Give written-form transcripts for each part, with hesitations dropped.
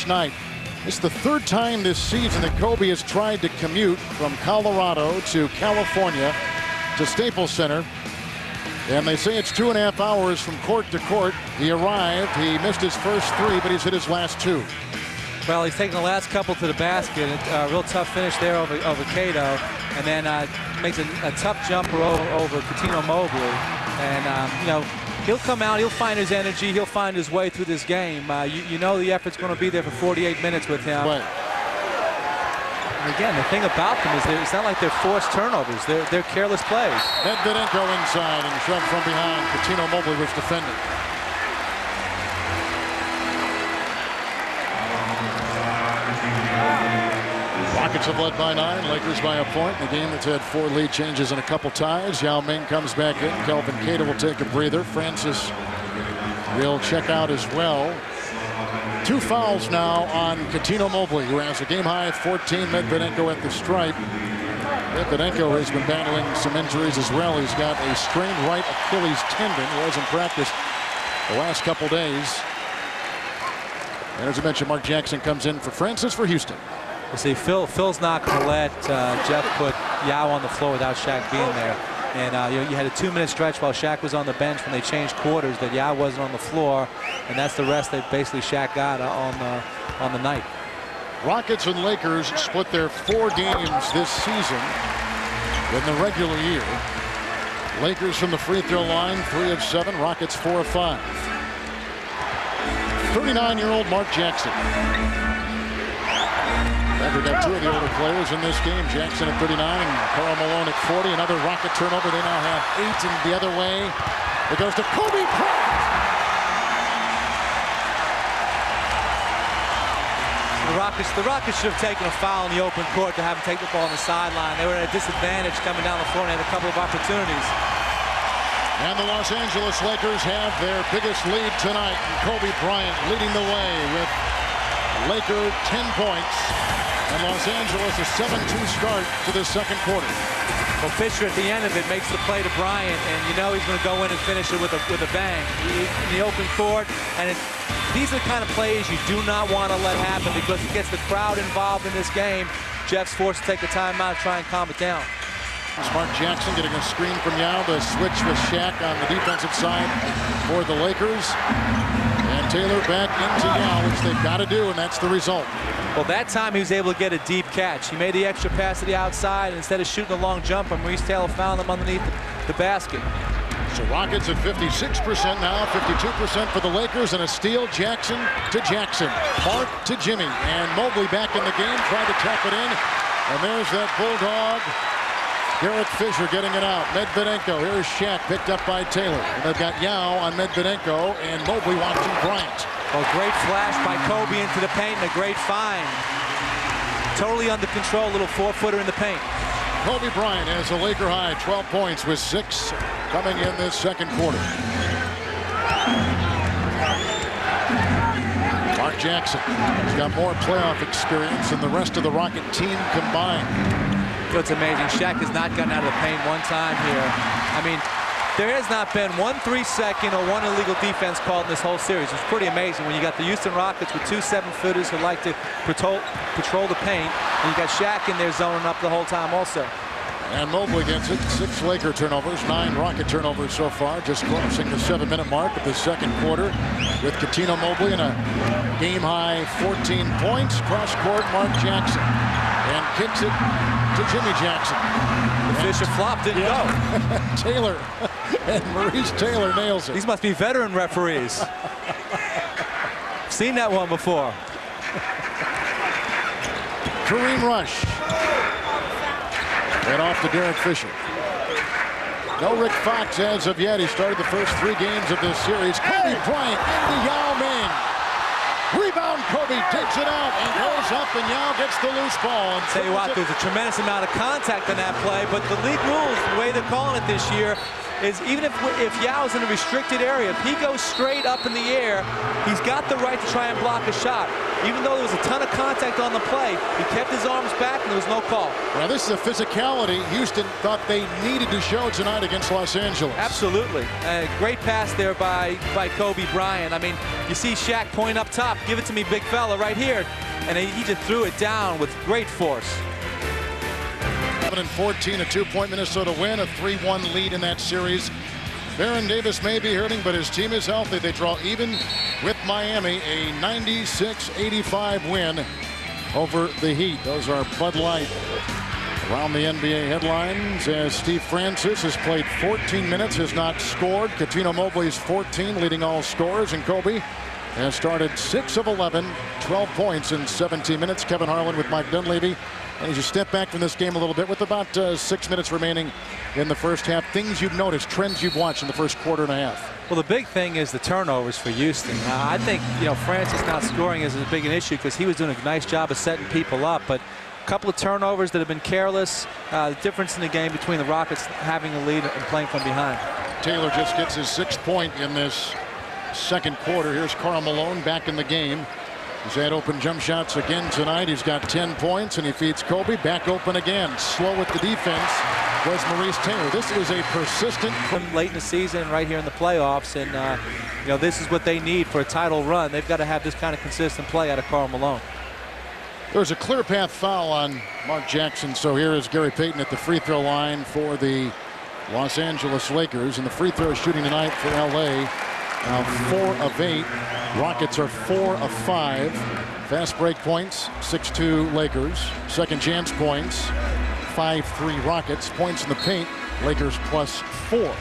last night. It's the third time this season that Kobe has tried to commute from Colorado to California to Staples Center. And they say it's 2.5 hours from court to court. He arrived, he missed his first 3, but he's hit his last 2. Well, he's taken the last couple to the basket. A real tough finish there over Cato. And then makes a tough jumper over Cuttino Mobley. And, you know, he'll come out, he'll find his energy, he'll find his way through this game. You know the effort's going to be there for 48 minutes with him. Right. And again, the thing about them is it's not like they're forced turnovers. They're careless plays. Medvedenko inside and shoved from behind. Cuttino Mobley was defending. Rockets have led by 9. Lakers by a point. In a game that's had 4 lead changes and a couple ties. Yao Ming comes back in. Kelvin Cater will take a breather. Francis will check out as well. 2 fouls now on Cuttino Mobley, who has a game-high 14. Medvedenko at the stripe. Medvedenko has been battling some injuries as well. He's got a strained right Achilles tendon. He hasn't practiced the last couple days. And as I mentioned, Mark Jackson comes in for Francis for Houston. You see, Phil's not going to let Jeff put Yao on the floor without Shaq being there. And you had a 2-minute stretch while Shaq was on the bench when they changed quarters that Yao wasn't on the floor, and that's the rest that basically Shaq got on the night. Rockets and Lakers split their 4 games this season in the regular year. Lakers from the free throw line, 3 of 7. Rockets 4 of 5. 39-year-old Mark Jackson. We got 2 of the older players in this game. Jackson at 39 and Karl Malone at 40. Another Rocket turnover. They now have 8, and the other way it goes to Kobe Bryant. The Rockets should have taken a foul in the open court to have him take the ball on the sideline. They were at a disadvantage coming down the floor and had a couple of opportunities. And the Los Angeles Lakers have their biggest lead tonight. And Kobe Bryant leading the way with Laker 10 points. And Los Angeles a 7-2 start to the second quarter. Well, Fisher at the end of it makes the play to Bryant, and you know he's going to go in and finish it with a bang in the open court. And these are the kind of plays you do not want to let happen because it gets the crowd involved in this game. Jeff's forced to take a timeout to try and calm it down. Mark Jackson getting a screen from Yao. The switch with Shaq on the defensive side for the Lakers. And Taylor back into Yao, which they've got to do, and that's the result. Well, that time he was able to get a deep catch. He made the extra pass to the outside, and instead of shooting a long jumper, Maurice Taylor found him underneath the basket. So Rockets at 56% now, 52% for the Lakers, and a steal. Jackson to Jackson, Mark to Jimmy, and Mobley back in the game, tried to tap it in, and there's that Bulldog. Derek Fisher getting it out. Medvedenko, here's Shaq, picked up by Taylor. And they've got Yao on Medvedenko, and Mobley watching Bryant. Well, great flash by Kobe into the paint, and a great find. Totally under control, little 4-footer in the paint. Kobe Bryant has a Laker high 12 points with 6 coming in this second quarter. Mark Jackson has got more playoff experience than the rest of the Rocket team combined. It's amazing. Shaq has not gotten out of the paint one time here. I mean, there has not been 1 3-second or 1 illegal defense called in this whole series. It's pretty amazing when you got the Houston Rockets with 2 7-footers who like to patrol the paint, and you got Shaq in there zoning up the whole time also. And Mobley gets it. 6 Laker turnovers, 9 Rocket turnovers so far, just crossing the 7-minute mark of the second quarter with Cuttino Mobley in a game-high 14 points. Cross-court, Mark Jackson. And kicks it to Jimmy Jackson. The Fisher flop didn't go. Taylor and Maurice Taylor nails it. These must be veteran referees. Seen that one before. Kareem Rush. And off to Derek Fisher. No Rick Fox as of yet. He started the first 3 games of this series. Kobe Bryant into Yao Ming. Rebound, Kobe takes it out and goes up, and Yao gets the loose ball. And tell you what, there's a tremendous amount of contact on that play, but the league rules, the way they're calling it this year, is even if Yao's in a restricted area, if he goes straight up in the air, he's got the right to try and block a shot. even though there was a ton of contact on the play, he kept his arms back and there was no call. Well, this is a physicality Houston thought they needed to show tonight against Los Angeles. Absolutely. Great pass there by Kobe Bryant. I mean, you see Shaq point up top, give it to me, big fella, right here. And he just threw it down with great force. 7-14, a 2-point Minnesota win, a 3-1 lead in that series. Baron Davis may be hurting, but his team is healthy. They draw even with Miami, a 96-85 win over the Heat. Those are Bud Light. Around the NBA headlines, as Steve Francis has played 14 minutes, has not scored. Cuttino Mobley's 14, leading all scorers, and Kobe has started 6 of 11, 12 points in 17 minutes. Kevin Harlan with Mike Dunleavy. And as you step back from this game a little bit, with about 6 minutes remaining in the first half, things you've noticed, trends you've watched in the first quarter and a half. Well, the big thing is the turnovers for Houston. I think, Francis not scoring is a big an issue because he was doing a nice job of setting people up. But a couple of turnovers that have been careless. The difference in the game between the Rockets having a lead and playing from behind. Taylor just gets his 6th point in this second quarter. Here's Karl Malone back in the game. He's had open jump shots again tonight. He's got 10 points, and he feeds Kobe. Back open again. Slow with the defense was Maurice Taylor. This is a persistent... Late in the season, right here in the playoffs, and this is what they need for a title run. They've got to have this kind of consistent play out of Karl Malone. There's a clear path foul on Mark Jackson, so here is Gary Payton at the free throw line for the Los Angeles Lakers, and the free throw shooting tonight for LA. Now 4 of 8. Rockets are 4 of 5. Fast break points, 6-2 Lakers. Second chance points, 5-3 Rockets. Points in the paint, Lakers +4.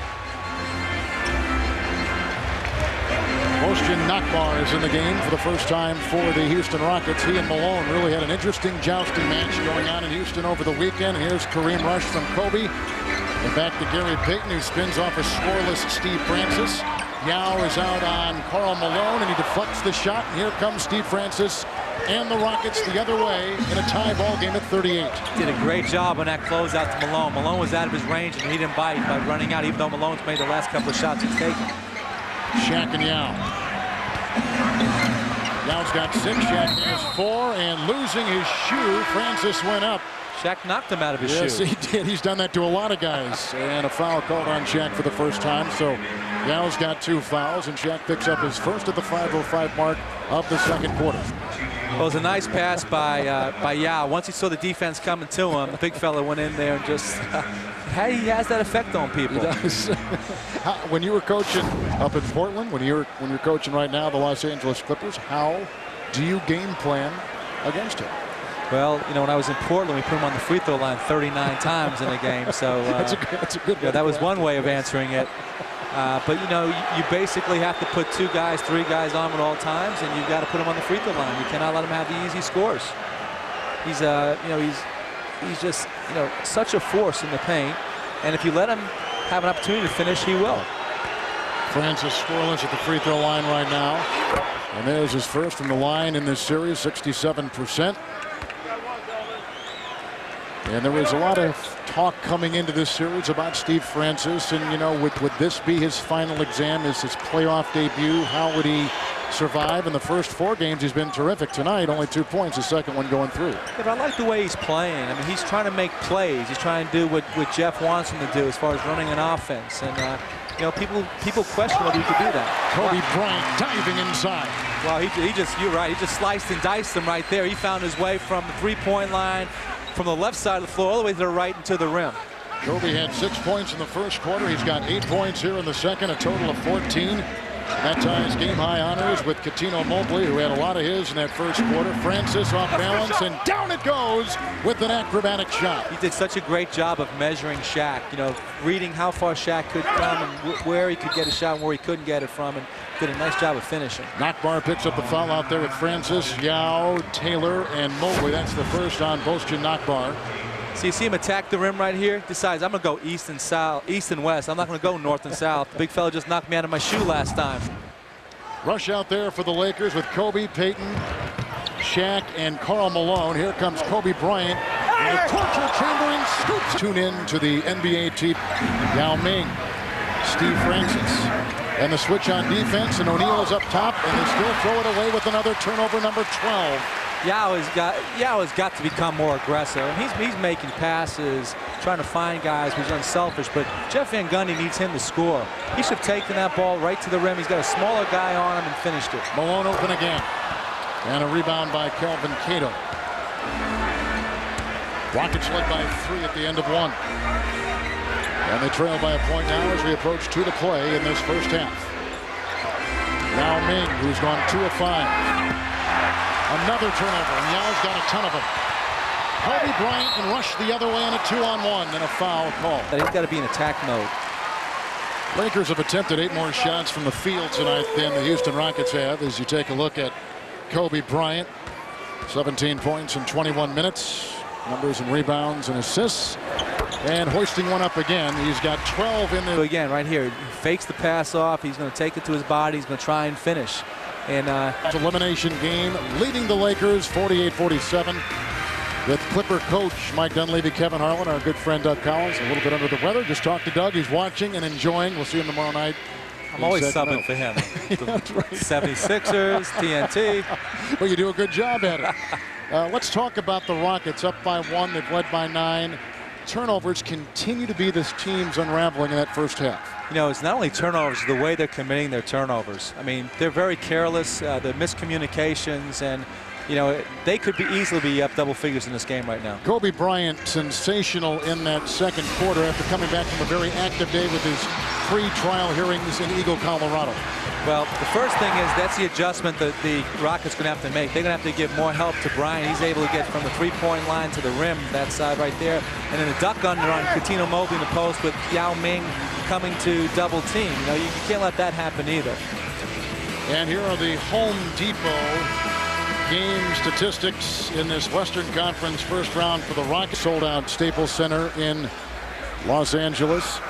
Mostyn Nakbar is in the game for the first time for the Houston Rockets. He and Malone really had an interesting jousting match going on in Houston over the weekend. Here's Kareem Rush from Kobe. And back to Gary Payton, who spins off a scoreless Steve Francis. Yao is out on Karl Malone, and he deflects the shot. And here comes Steve Francis and the Rockets the other way in a tie ball game at 38. Did a great job on that closeout to Malone. Malone was out of his range, and he didn't bite by running out, even though Malone's made the last couple of shots he's taken. Shaq and Yao. Yao's got 6, Shaq has 4, and losing his shoe, Francis went up. Shaq knocked him out of his shoe. Yes, he did. He's done that to a lot of guys. And a foul called on Shaq for the first time. So Yao's got 2 fouls, and Shaq picks up his first at the 5:05 mark of the second quarter. Well, it was a nice pass by Yao. Once he saw the defense coming to him, the big fella went in there and just he has that effect on people. He does. When you were coaching up in Portland, when you're coaching right now the Los Angeles Clippers, how do you game plan against him? Well, when I was in Portland, we put him on the free throw line 39 times in a game. So that's a good. That was one way of answering it. But you basically have to put 2 guys, 3 guys on at all times, and you've got to put them on the free throw line. You cannot let him have the easy scores. He's he's just such a force in the paint, and if you let him have an opportunity to finish, he will. Francis scoreless at the free throw line right now, and there's his first from the line in this series, 67%. And there was a lot of talk coming into this series about Steve Francis, and would this be his final exam, his playoff debut? How would he survive? In the first 4 games, he's been terrific. Tonight, only 2 points, the second one going through. Yeah, but I like the way he's playing. I mean, he's trying to make plays. He's trying to do what Jeff wants him to do as far as running an offense. And people question whether he could do that. Kobe Bryant diving inside. Well, you're right. He just sliced and diced him right there. He found his way from the 3-point line, from the left side of the floor all the way to the right and to the rim. Kobe had 6 points in the first quarter. He's got 8 points here in the second, a total of 14. That ties game-high honors with Cuttino Mobley, who had a lot of his in that first quarter. Francis off balance, and down it goes with an acrobatic shot. He did such a great job of measuring Shaq, reading how far Shaq could come and where he could get a shot and where he couldn't get it from, and did a nice job of finishing. Nakbar picks up the foul out there with Francis, Yao, Taylor, and Mobley. That's the first on Mostyn Nakbar. So you see him attack the rim right here. Decides I'm going to go east and west. I'm not going to go north and south. The big fella just knocked me out of my shoe last time. Rush out there for the Lakers with Kobe, Payton, Shaq, and Karl Malone. Here comes Kobe Bryant. And the torture chamber and scoops. Tune in to the NBA team. Yao Ming, Steve Francis. And the switch on defense, and O'Neal is up top, and they still throw it away with another turnover, number 12. Yao has got to become more aggressive. He's making passes, trying to find guys who's unselfish, but Jeff Van Gundy needs him to score. He should have taken that ball right to the rim. He's got a smaller guy on him and finished it. Malone open again. And a rebound by Kelvin Cato. Rockets led by 3 at the end of 1. And they trail by a point now as we approach 2 to play in this first half. Yao Ming, who's gone 2 of 5. Another turnover, and Yao's got a ton of them. Kobe Bryant and rush the other way in a 2-on-1 and a foul call. He's got to be in attack mode. Lakers have attempted 8 more shots from the field tonight than the Houston Rockets have. As you take a look at Kobe Bryant, 17 points in 21 minutes. Numbers and rebounds and assists. And hoisting one up again. He's got 12 in there. So again, right here, he fakes the pass off. He's going to take it to his body. He's going to try and finish. And elimination game leading the Lakers 48-47 with Clipper coach Mike Dunleavy, Kevin Harlan, our good friend Doug Collins, a little bit under the weather. Just talked to Doug. He's watching and enjoying. We'll see him tomorrow night. I'm always subbing for him. That's right. 76ers, TNT. Well, you do a good job at it. Let's talk about the Rockets. Up by 1, they've led by 9. Turnovers continue to be this team's unraveling in that first half. You know, it's not only turnovers, the way they're committing their turnovers. I mean, they're very careless, the miscommunications, and, you know, they could easily be up double figures in this game right now. Kobe Bryant, sensational in that second quarter after coming back from a very active day with his pre-trial hearings in Eagle, Colorado. Well, the first thing is that's the adjustment that the Rockets going to have to make. They're going to have to give more help to Bryant. He's able to get from the three-point line to the rim, that side right there. And then a duck under on Cuttino Mobley in the post with Yao Ming coming to double team. You know, you can't let that happen either. And here are the Home Depot game statistics in this Western Conference first round for the Rockets. Sold out Staples Center in Los Angeles.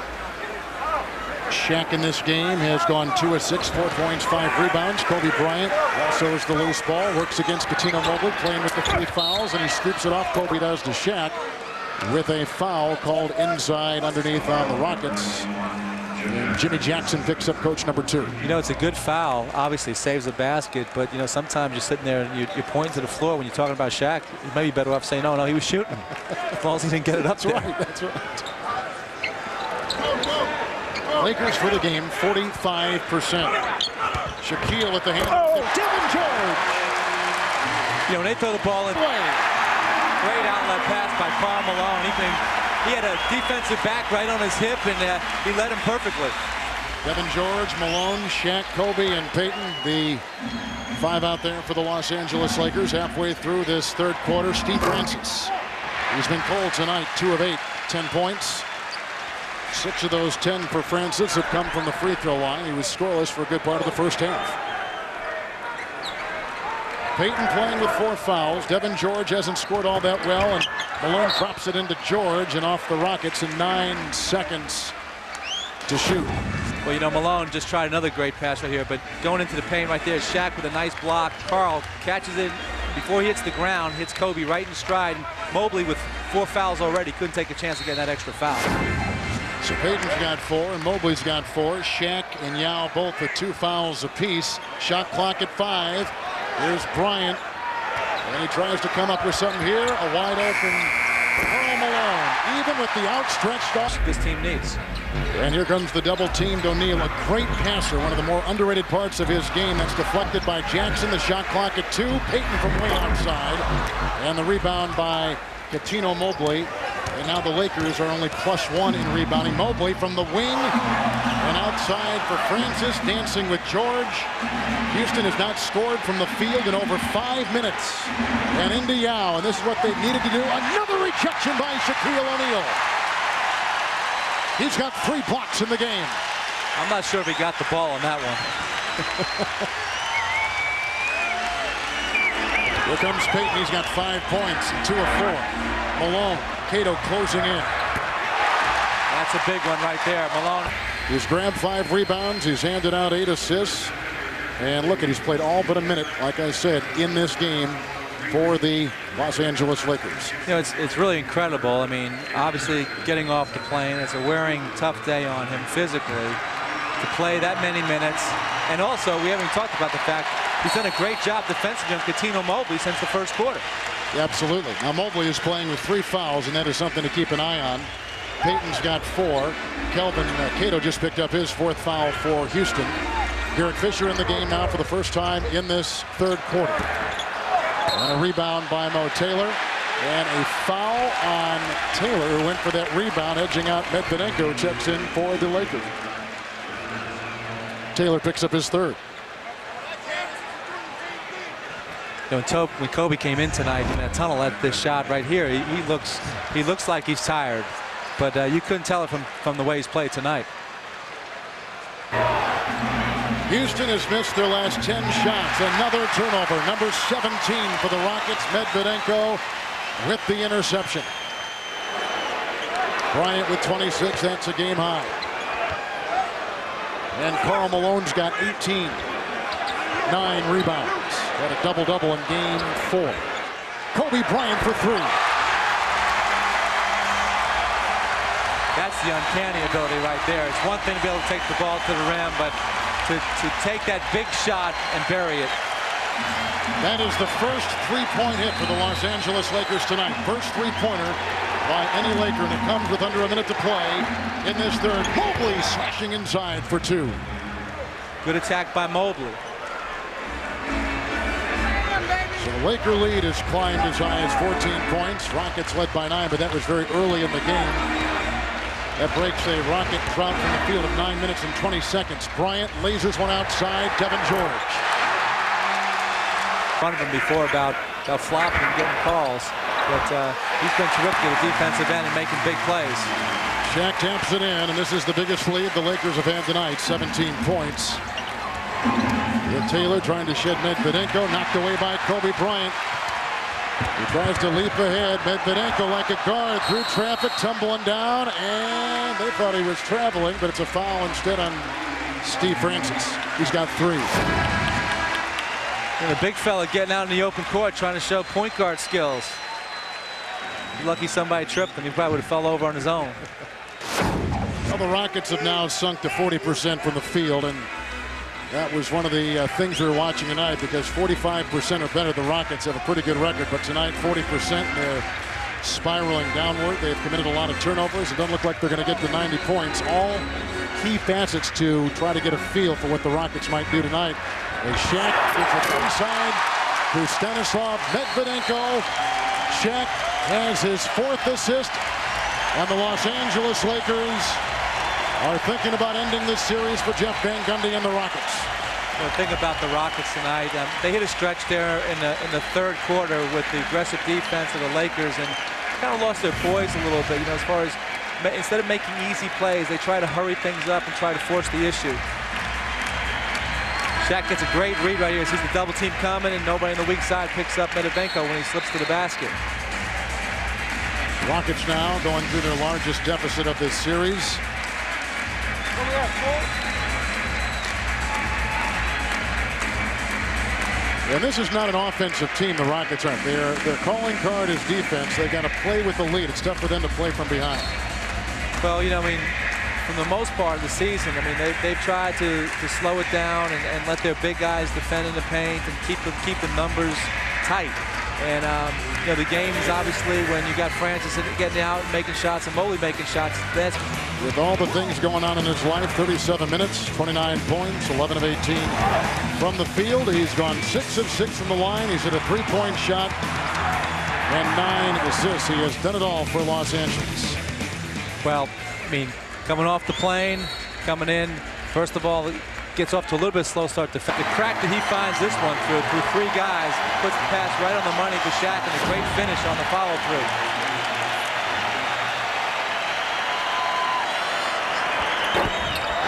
Shaq in this game has gone 2 of 6, 4 points, 5 rebounds. Kobe Bryant also is the loose ball, works against Cuttino Mobley, playing with the 3 fouls, and he scoops it off. Kobe does to Shaq with a foul called inside underneath on the Rockets. And Jimmy Jackson picks up coach number 2. You know, it's a good foul. Obviously saves the basket, but, you know, sometimes you're sitting there and you're pointing to the floor when you're talking about Shaq. You may be better off saying, no, he was shooting. As long as he didn't get it up there. That's right. Lakers for the game, 45%. Shaquille at the hand. Devin George. You know, when they throw the ball in, great outlet pass by Karl Malone. He had a defensive back right on his hip, and he led him perfectly. Devin George, Malone, Shaq, Kobe, and Peyton, the 5 out there for the Los Angeles Lakers. Halfway through this third quarter, Steve Francis. He's been cold tonight, 2 of 8, 10 points. 6 of those 10 for Francis have come from the free throw line. He was scoreless for a good part of the first half. Peyton playing with 4 fouls. Devin George hasn't scored all that well, and Malone drops it into George and off the Rockets in 9 seconds to shoot. Well, you know, Malone just tried another great pass right here, but going into the paint right there, Shaq with a nice block. Karl catches it before he hits the ground, hits Kobe right in stride. And Mobley with 4 fouls already couldn't take a chance of getting that extra foul. So Peyton's got 4 and Mobley's got 4. Shaq and Yao both with 2 fouls apiece. Shot clock at 5. Here's Bryant. And he tries to come up with something here. A wide open Karl Malone. Even with the outstretched arm. This team needs. And here comes the double teamed O'Neal. A great passer. One of the more underrated parts of his game. That's deflected by Jackson. The shot clock at 2. Peyton from way outside. And the rebound by Cuttino Mobley. And now the Lakers are only +1 in rebounding. Mobley from the wing and outside for Francis, dancing with George. Houston has not scored from the field in over 5 minutes. And into Yao, and this is what they needed to do. Another rejection by Shaquille O'Neal. He's got 3 blocks in the game. I'm not sure if he got the ball on that one. Here comes Peyton. He's got 5 points, 2 of 4. Malone. Cato closing in. That's a big one right there. Malone. He's grabbed 5 rebounds. He's handed out 8 assists. And look, he's played all but a minute, like I said, in this game for the Los Angeles Lakers. You know, it's really incredible. I mean, obviously getting off the plane, it's a wearing tough day on him physically. to play that many minutes. And also, we haven't talked about the fact he's done a great job defensively on Cuttino Mobley since the first quarter. Yeah, absolutely. Now Mobley is playing with 3 fouls, and that is something to keep an eye on. Payton's got 4. Kelvin Cato just picked up his 4th foul for Houston. Derek Fisher in the game now for the first time in this third quarter. And a rebound by Mo Taylor. And a foul on Taylor, who went for that rebound, edging out Medvedenko, checks in for the Lakers. Taylor picks up his 3rd. You know, when Kobe came in tonight in that tunnel at this shot right here, he looks like he's tired, but you couldn't tell it from the way he's played tonight. Houston has missed their last 10 shots. Another turnover. Number 17 for the Rockets. Medvedenko with the interception. Bryant with 26. That's a game high. And Karl Malone's got 18. 9 rebounds. Got a double-double in game 4. Kobe Bryant for 3. That's the uncanny ability right there. It's one thing to be able to take the ball to the rim, but to take that big shot and bury it. That is the first 3-point hit for the Los Angeles Lakers tonight. First 3-pointer by any Laker, and it comes with under a minute to play in this third. Mobley slashing inside for 2. Good attack by Mobley. So the Laker lead has climbed as high as 14 points. Rockets led by 9, but that was very early in the game. That breaks a Rocket drought from the field of 9 minutes and 20 seconds. Bryant lasers one outside. Kevin George. Front of him before about flopping and getting calls, but he's been terrific at the defensive end and making big plays. Shaq taps it in, and this is the biggest lead the Lakers have had tonight, 17 points. With Taylor trying to shed Medvedenko, knocked away by Kobe Bryant. He tries to leap ahead. Medvedenko like a guard through traffic, tumbling down, and they thought he was traveling, but it's a foul instead on Steve Francis. He's got 3. And a big fella getting out in the open court trying to show point guard skills. Lucky somebody tripped him. He probably would have fell over on his own. Well, the Rockets have now sunk to 40% from the field, and that was one of the things we were watching tonight, because 45% or better, the Rockets have a pretty good record, but tonight 40%, they're spiraling downward. They've committed a lot of turnovers. It doesn't look like they're going to get to 90 points. All key facets to try to get a feel for what the Rockets might do tonight. As Shaq gets it inside to Stanislav Medvedenko. Shaq has his 4th assist, and the Los Angeles Lakers are thinking about ending this series for Jeff Van Gundy and the Rockets. The thing about the Rockets tonight, they hit a stretch there in the third quarter with the aggressive defense of the Lakers, and kind of lost their poise a little bit. You know, as far as instead of making easy plays, they try to hurry things up and try to force the issue. Shaq gets a great read right here. Sees the double team coming, and nobody on the weak side picks up Medvedenko when he slips to the basket. Rockets now going through their largest deficit of this series. And this is not an offensive team, the Rockets aren't. Their calling card is defense. They got to play with the lead. It's tough for them to play from behind. Well, you know, I mean, from the most part of the season, I mean, they've tried to slow it down and let their big guys defend in the paint and keep the numbers tight. And you know, the game is obviously when you got Francis getting out and making shots and Mobley making shots. That's with all the things going on in his life. 37 minutes, 29 points, 11 of 18 from the field. He's gone 6 of 6 from the line. He's hit a 3-point shot and 9 assists. He has done it all for Los Angeles. Well, I mean, coming off the plane, coming in, first of all, gets off to a little bit slow start. The crack that he finds this one through 3 guys, puts the pass right on the money for Shaq, and a great finish on the follow-through.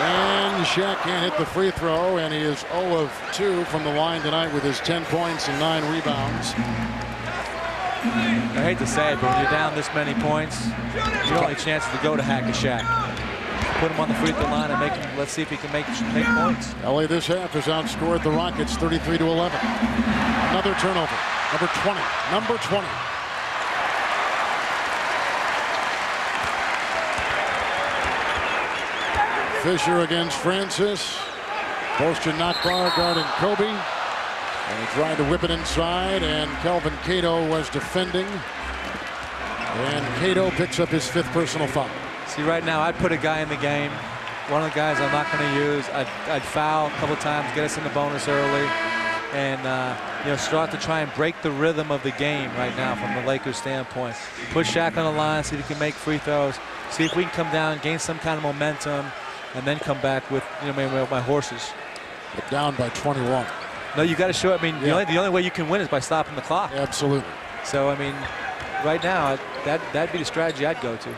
And Shaq can't hit the free throw, and he is 0 of 2 from the line tonight with his 10 points and 9 rebounds. I hate to say it, but when you're down this many points, your only chance is to go to Hack-a-Shaq. Put him on the free throw line and make him, let's see if he can make points. LA this half has outscored the Rockets 33-11. Another turnover. Number 20. Number 20. Fisher against Francis. Bostian Nockbaugh guarding Kobe. And he tried to whip it inside, and Kelvin Cato was defending. And Cato picks up his 5th personal foul. See, right now, I'd put a guy in the game. One of the guys I'm not going to use. I'd foul a couple times, get us in the bonus early, and you know, start to try and break the rhythm of the game right now from the Lakers' standpoint. Put Shaq on the line, see if he can make free throws, see if we can come down, gain some kind of momentum, and then come back with, you know, my horses. But down by 21. No, you got to show. I mean, the only way you can win is by stopping the clock. Absolutely. So I mean, right now, that'd be the strategy I'd go to.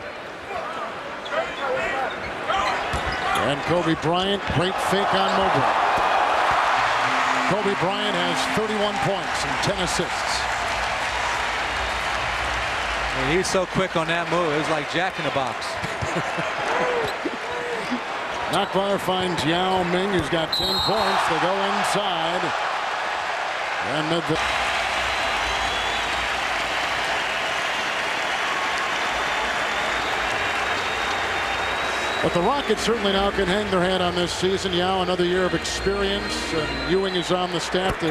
And Kobe Bryant, great fake on Mobley. Kobe Bryant has 31 points and 10 assists. And he was so quick on that move. It was like Jack in the Box. Nockbaugh finds Yao Ming, who's got 10 points. They go inside. And mid. But the Rockets certainly now can hang their hat on this season. Yao, another year of experience. And Ewing is on the staff to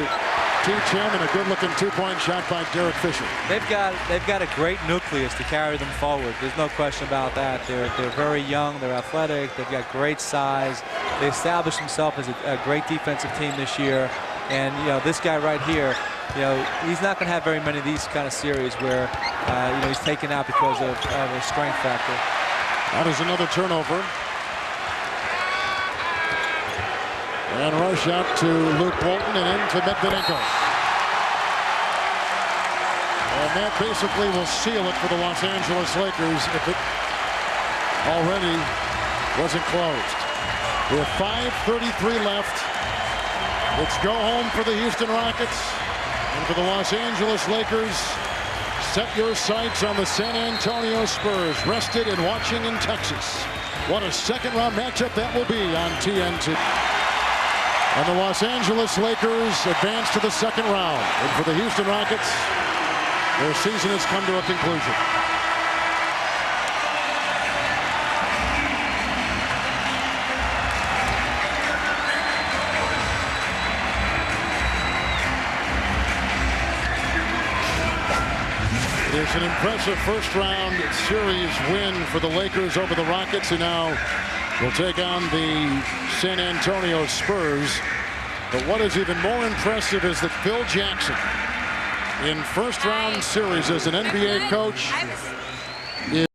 teach him, and a good-looking 2-point shot by Derek Fisher. They've got a great nucleus to carry them forward. There's no question about that. They're very young. They're athletic. They've got great size. They established themselves as a great defensive team this year. And you know, this guy right here, you know, he's not going to have very many of these kind of series where you know, he's taken out because of a strength factor. That is another turnover. And rush out to Luke Walton and into Medvedenko. And that basically will seal it for the Los Angeles Lakers if it already wasn't closed. With 5:33 left, it's go home for the Houston Rockets. And for the Los Angeles Lakers, set your sights on the San Antonio Spurs, rested and watching in Texas. What a second-round matchup that will be on TNT. And the Los Angeles Lakers advance to the second round. And for the Houston Rockets, their season has come to a conclusion. It's an impressive first-round series win for the Lakers over the Rockets, who now will take on the San Antonio Spurs. But what is even more impressive is that Phil Jackson, in first-round series as an NBA coach, is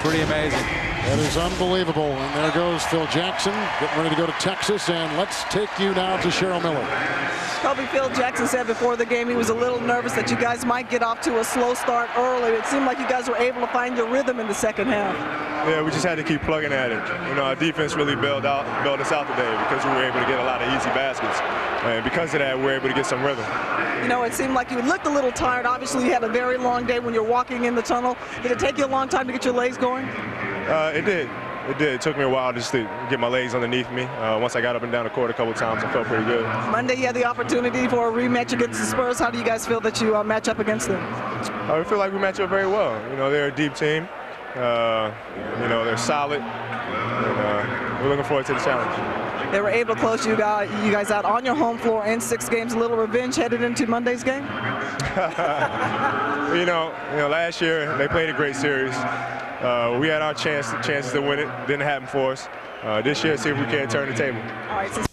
pretty amazing. That is unbelievable. And there goes Phil Jackson, getting ready to go to Texas. And let's take you now to Cheryl Miller. Kobe, Phil Jackson said before the game he was a little nervous that you guys might get off to a slow start early. It seemed like you guys were able to find your rhythm in the second half. Yeah, we just had to keep plugging at it. You know, our defense really bailed us out today because we were able to get a lot of easy baskets. And because of that, we were able to get some rhythm. You know, it seemed like you looked a little tired. Obviously, you had a very long day when you're walking in the tunnel. Did it take you a long time to get your legs going? It did. It did. It took me a while just to get my legs underneath me. Once I got up and down the court a couple times, I felt pretty good. Monday, you had the opportunity for a rematch against the Spurs. How do you guys feel that you match up against them? I feel like we match up very well. You know, they're a deep team. You know, they're solid. And we're looking forward to the challenge. They were able to close you guys out on your home floor in 6 games. A little revenge headed into Monday's game? you know, last year they played a great series. We had our chances to win it. Didn't happen for us. This year, see if we can turn the table. All right.